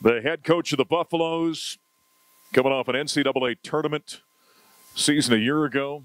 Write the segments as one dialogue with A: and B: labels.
A: The head coach of the Buffaloes, coming off an NCAA tournament season a year ago.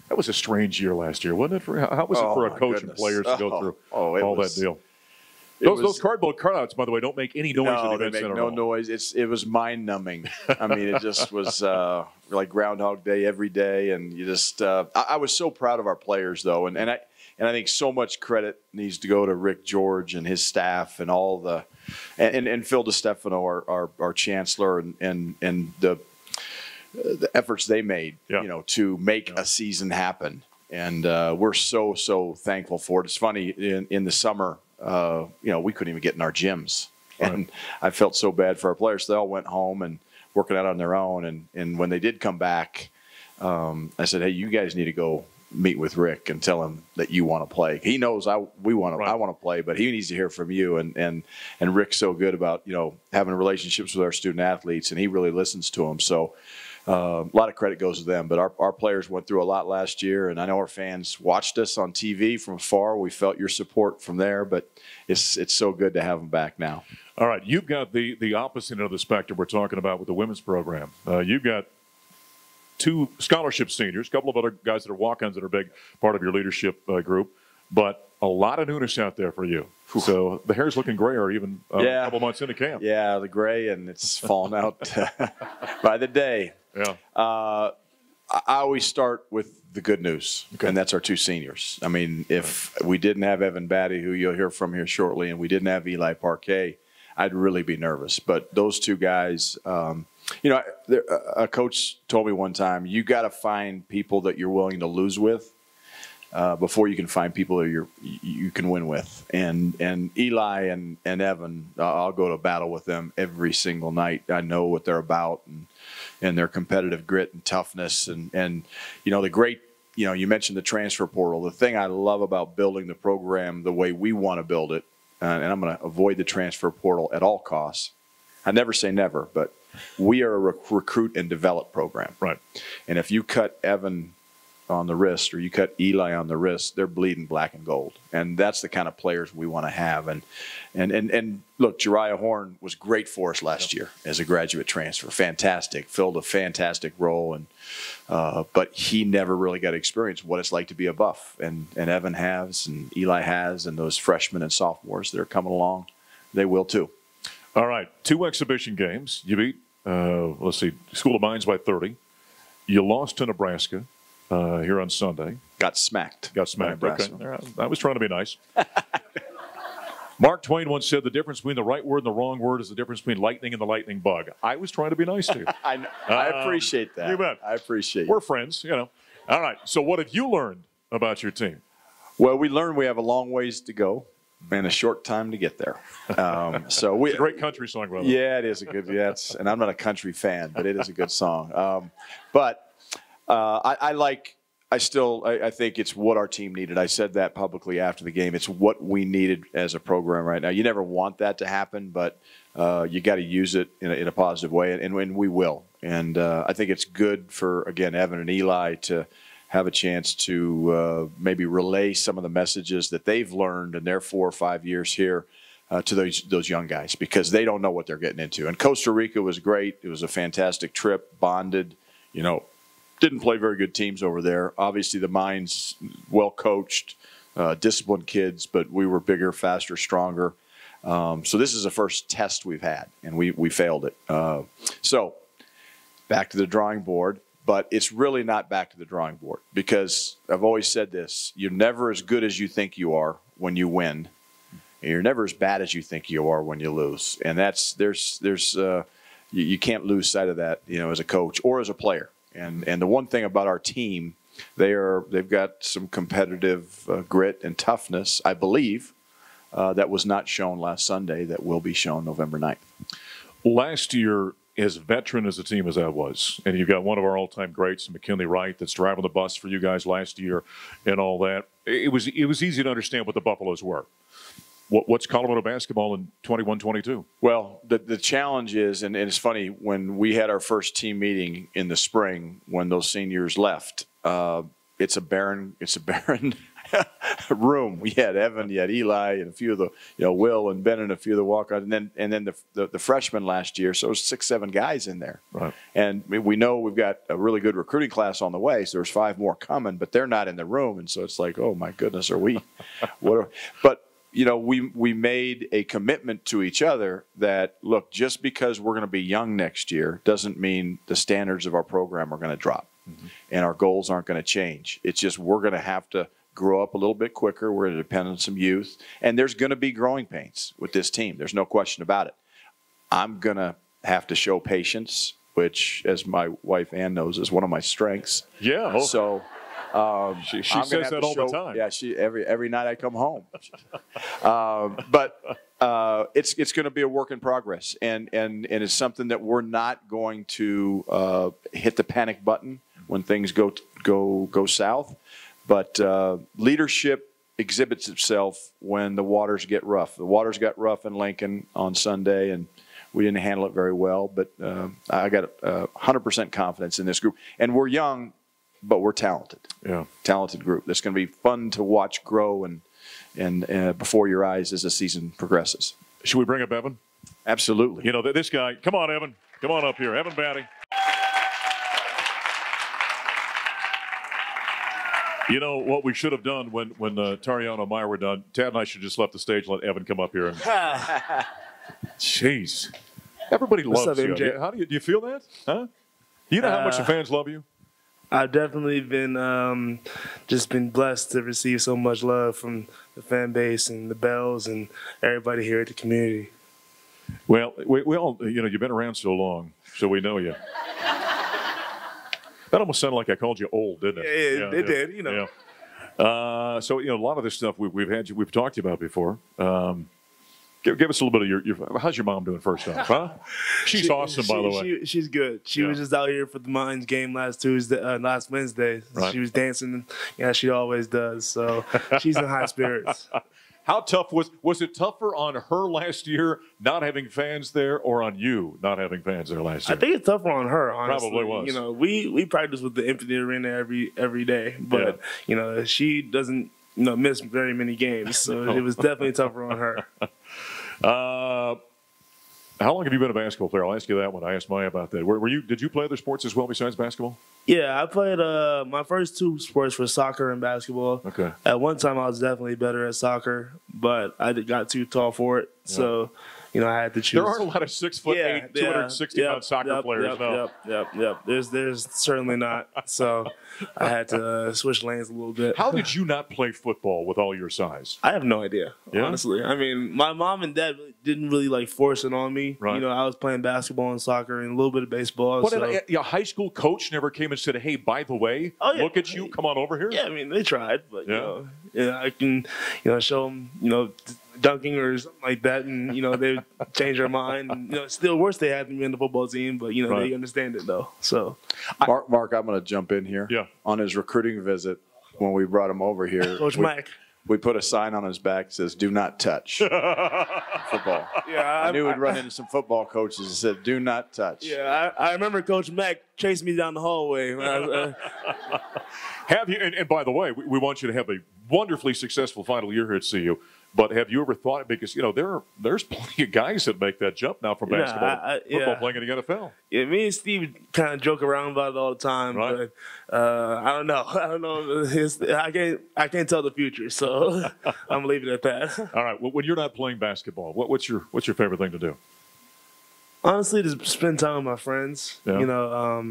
A: That was a strange year last year, wasn't it? How was it for a coach and players to go through all that deal? Those cardboard cutouts, by the way, don't make any noise.
B: No, they make no noise. It was mind-numbing. I mean, it just was like Groundhog Day every day, and you just. I was so proud of our players, though, and I think so much credit needs to go to Rick George and his staff and all the, and Phil DiStefano, our chancellor, and the efforts they made, to make a season happen, and we're so thankful for it. It's funny in the summer. We couldn't even get in our gyms. And I felt so bad for our players. They all went home and working out on their own. And when they did come back, I said, hey, you guys need to go meet with Rick and tell him that you want to play. He knows I want to play, but he needs to hear from you. And Rick's so good about, having relationships with our student athletes, and he really listens to them. So a lot of credit goes to them, but our players went through a lot last year, and I know our fans watched us on TV from afar. We felt your support from there, but it's so good to have them back now. All right, you've got the opposite end of the spectrum we're talking about with the women's program. You've got 2 scholarship seniors, a couple of other guys that are walk-ons that are a big part of your leadership group, but a lot of newness out there for you. So the hair's looking grayer even a couple months into camp. Yeah, the gray, and it's falling out by the day. Yeah. I always start with the good news, and that's our 2 seniors. I mean, if we didn't have Evan Batty, who you'll hear from here shortly, and we didn't have Eli Parquet, I'd really be nervous. But those 2 guys, a coach told me one time, you got to find people that you're willing to lose with before you can find people that you can win with. And Eli and Evan, I'll go to battle with them every single night. I know what they're about, and their competitive grit and toughness, and the great, you mentioned the transfer portal. The thing I love about building the program the way we want to build it, and I'm going to avoid the transfer portal at all costs. I never say never, but we are a recruit and develop program. Right. And if you cut Evan on the wrist or you cut Eli on the wrist, they're bleeding black and gold. And that's the kind of players we want to have. And look, Jariah Horn was great for us last year as a graduate transfer. Fantastic. Filled a fantastic role. And but he never really got to experience what it's like to be a Buff. And Evan has, and Eli has, and those freshmen and sophomores that are coming along, they will too. All right. 2 exhibition games. You beat, School of Mines by 30. You lost to Nebraska here on Sunday. Got smacked. Okay. I was trying to be nice. Mark Twain once said the difference between the right word and the wrong word is the difference between lightning and the lightning bug. I was trying to be nice to you. I appreciate that. You bet. I appreciate it. We're friends, All right. So what have you learned about your team? Well, we learned we have a long ways to go and a short time to get there. It's a great country song, brother. Yeah, it is a good. And I'm not a country fan, but it is a good song. I think it's what our team needed. I said that publicly after the game. It's what we needed as a program right now. You never want that to happen, but you got to use it in a positive way, and we will. And I think it's good for, again, Evan and Eli to have a chance to maybe relay some of the messages that they've learned in their 4 or 5 years here to those young guys, because they don't know what they're getting into. And Costa Rica was great. It was a fantastic trip, bonded, didn't play very good teams over there. Obviously, the Mines, well coached, disciplined kids, but we were bigger, faster, stronger. So this is the first test we've had, and we failed it. So back to the drawing board, but it's really not back to the drawing board, because I've always said this: you're never as good as you think you are when you win, and you're never as bad as you think you are when you lose. And you can't lose sight of that, as a coach or as a player. And the one thing about our team, they've got some competitive grit and toughness, I believe, that was not shown last Sunday, that will be shown November 9th. Last year, as veteran as a team as that was, and you've got one of our all-time greats, McKinley Wright, that's driving the bus for you guys last year and all that, it was easy to understand what the Buffaloes were. What's Colorado basketball in 21-22? Well, the challenge is, and it's funny, when we had our first team meeting in the spring, when those seniors left, it's a barren room. We had Evan, you had Eli, and a few of the, Will and Ben and a few of the walk-ons, and then the freshmen last year. So it was 6, 7 guys in there.
A: Right.
B: And we know we've got a really good recruiting class on the way, so there's 5 more coming, but they're not in the room, and so it's like, oh my goodness, are we? But we made a commitment to each other that, look, just because we're going to be young next year doesn't mean the standards of our program are going to drop, and our goals aren't going to change. It's just we're going to have to grow up a little bit quicker. We're going to depend on some youth, and there's going to be growing pains with this team. There's no question about it. I'm going to have to show patience, which, as my wife Ann knows, is one of my strengths.
A: Yeah.
B: So.
A: She says that all the time.
B: Yeah, every night I come home. But it's going to be a work in progress, and it's something that we're not going to hit the panic button when things go south. But leadership exhibits itself when the waters get rough. The waters got rough in Lincoln on Sunday, and we didn't handle it very well. But I got 100% confidence in this group, and we're young. But we're talented. Yeah, talented group. That's going to be fun to watch grow and before your eyes as the season progresses.
A: Should we bring up Evan?
B: Absolutely.
A: This guy. Come on, Evan. Come on up here, Evan Batty. What we should have done when Tariano and Meyer were done. Tad and I should just left the stage and let Evan come up here. Jeez, everybody loves you. MJ? How do you feel that? Huh? You know how much the fans love you.
C: I've definitely been just been blessed to receive so much love from the fan base and the Bells and everybody here at the community.
A: Well, we all, you've been around so long, so we know you. That almost sounded like I called you old, didn't it?
C: Yeah, it did,
A: Yeah. So, a lot of this stuff we've talked to you about before. Give us a little bit of your how's your mom doing first off, huh? She's awesome, by the way.
C: She's good. She was just out here for the Mines game last Wednesday. Right. She was dancing, she always does. So she's in high spirits.
A: How tough was it tougher on her last year not having fans there, or on you not having fans there last year?
C: I think it's tougher on her, honestly.
A: Probably was.
C: We practice with the empty arena every day, but she doesn't miss very many games, so it was definitely tougher on her.
A: How long have you been a basketball player? I'll ask you that one. I asked Maya about that. Did you play other sports as well besides basketball?
C: Yeah, I played my first 2 sports were soccer and basketball. Okay. At one time, I was definitely better at soccer, but I got too tall for it, so I had to choose.
A: There aren't a lot of 6'8", 260-pound soccer players.
C: Yep. There's certainly not. So I had to switch lanes a little bit.
A: How did you not play football with all your size?
C: I have no idea, honestly. I mean, my mom and dad didn't really force it on me. Right. I was playing basketball and soccer and a little bit of baseball.
A: But a high school coach never came and said, "Hey, by the way, look at you, come on over here."
C: Yeah, I mean, they tried, but I can show them dunking or something like that, and they change their mind. And, still worse, they had me in the football team, but they understand it though. So,
B: Mark, I'm going to jump in here.
A: Yeah.
B: On his recruiting visit, when we brought him over here,
C: Coach Mack.
B: We put a sign on his back that says, "Do not touch football."
C: Yeah,
B: I knew we'd run into some football coaches that said, "Do not touch."
C: Yeah, I remember Coach Mack chased me down the hallway.
A: Have you? And by the way, we want you to have a wonderfully successful final year here at CU. But have you ever thought, because there's plenty of guys that make that jump now from basketball, football playing in the NFL.
C: Yeah, me and Steve kind of joke around about it all the time, right. But I don't know. I can't tell the future, so I'm gonna leave it at that.
A: All right. Well, when you're not playing basketball, what's your favorite thing to do?
C: Honestly, to spend time with my friends. Yeah.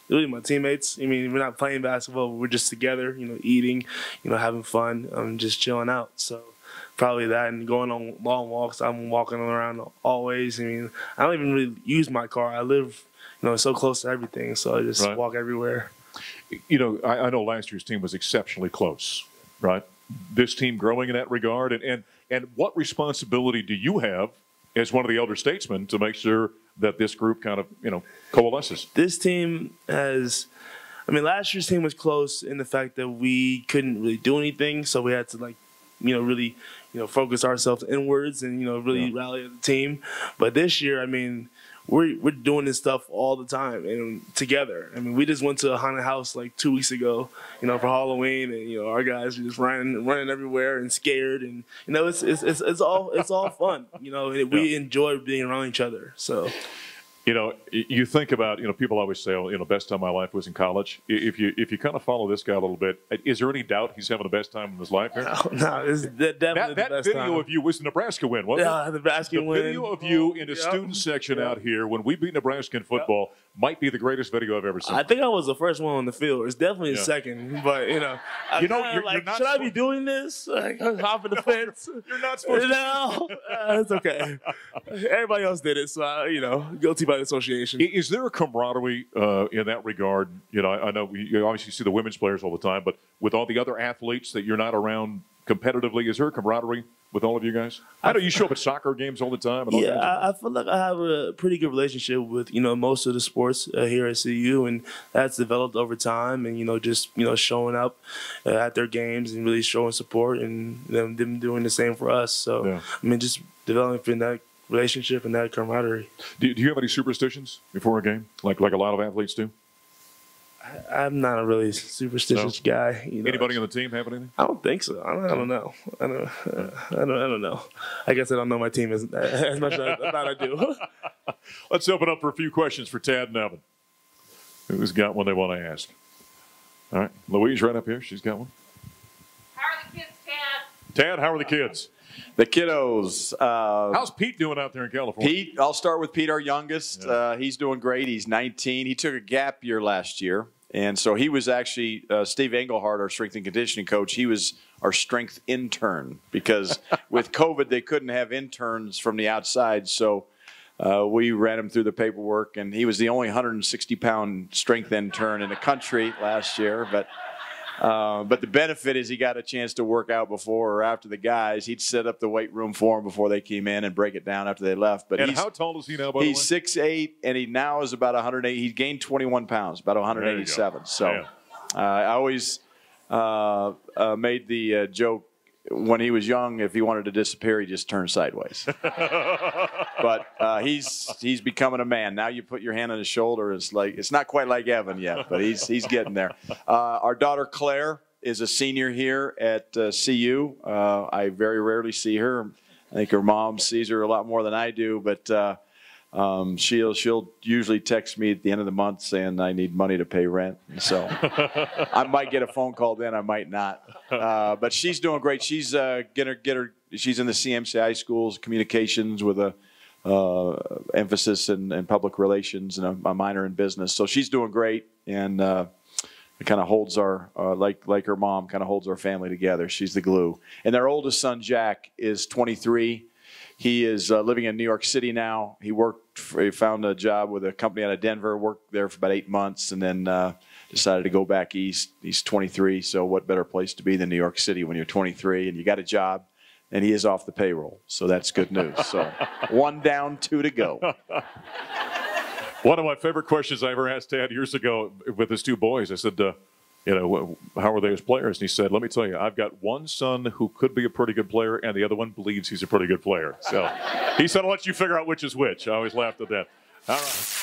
C: Really my teammates. I mean, we're not playing basketball, but we're just together. Eating, having fun, just chilling out. So. Probably that, and going on long walks. I'm walking around always. I mean, I don't even really use my car. I live, so close to everything, so I just walk everywhere.
A: I know last year's team was exceptionally close, right? This team growing in that regard, and what responsibility do you have as one of the elder statesmen to make sure that this group kind of, coalesces?
C: This team has. I mean, last year's team was close in the fact that we couldn't really do anything, so we had to really, focus ourselves inwards and, really rally the team. But this year, I mean, we're doing this stuff all the time and together. I mean, we just went to a haunted house like 2 weeks ago, you know, for Halloween, and you know, our guys are just running everywhere and scared, and you know, it's all fun. You know, we enjoy being around each other. So.
A: You know, you think about, you know, people always say, oh, you know, best time of my life was in college. If you kind of follow this guy a little bit, is there any doubt he's having the best time of his life here?
C: No, it's definitely the best
A: That video
C: time.
A: of you was the Nebraska win, wasn't it?
C: Yeah, the Nebraska win.
A: The video of you in the student section out here when we beat Nebraska in football might be the greatest video I've ever seen.
C: I think I was the first one on the field. It's definitely the second, but you know, you're not should I be doing this? Like, hopping the fence?
A: You're not supposed to.
C: No, it's okay. Everybody else did it, so you know, guilty by association.
A: Is there a camaraderie in that regard? You know, I know you obviously see the women's players all the time, but with all the other athletes that you're not around competitively, is there a camaraderie with all of you guys? I know you show up at soccer games all the time. And
C: I feel like I have a pretty good relationship with, you know, most of the sports here at CU, and that's developed over time. And, you know, just, you know, showing up at their games and really showing support, and them doing the same for us. So, I mean, just developing that relationship and that camaraderie.
A: Do you have any superstitions before a game, like a lot of athletes do?
C: I'm not a really superstitious guy. You know.
A: Anybody on the team have anything?
C: I don't think so. I don't know. I don't know. I guess I don't know my team as much as I thought I do.
A: Let's open up for a few questions for Tad and Evan. Who's got one they want to ask? All right, Louise, right up here. She's got one.
D: How are the kids, Tad?
A: Tad, how are the kids?
B: The kiddos.
A: How's Pete doing out there in California?
B: Pete, I'll start with Pete, our youngest.
A: Yeah.
B: He's doing great. He's 19. He took a gap year last year. And so he was actually, Steve Engelhardt, our strength and conditioning coach, he was our strength intern because with COVID, they couldn't have interns from the outside. So we ran him through the paperwork, and he was the only 160-pound strength intern in the country last year. But the benefit is he got a chance to work out before or after the guys. He'd set up the weight room for them before they came in and break it down after they left. But
A: how tall is he now, by the way?
B: He's 6'8", and he now is about 180. He gained 21 pounds, about 187. So I always made the joke when he was young, if he wanted to disappear, he just turned sideways. But he's becoming a man. Now you put your hand on his shoulder. It's not quite like Evan yet, but he's getting there. Our daughter Claire is a senior here at CU. I very rarely see her. I think her mom sees her a lot more than I do, but she'll usually text me at the end of the month saying I need money to pay rent. So I might get a phone call then, I might not. But she's doing great. She's she's in the CMCI schools, communications with a emphasis in public relations and a minor in business. So she's doing great, and it kind of holds our like her mom kind of holds our family together. She's the glue. And their oldest son Jack is 23. He is living in New York City now. He found a job with a company out of Denver, worked there for about 8 months, and then decided to go back east. He's 23, so what better place to be than New York City when you're 23 and you got a job, and he is off the payroll. So that's good news. So 1 down, 2 to go.
A: One of my favorite questions I ever asked Tad years ago with his 2 boys, I said, how are they as players? And he said, let me tell you, I've got one son who could be a pretty good player, and the other one believes he's a pretty good player. So he said, I'll let you figure out which is which. I always laughed at that. All right.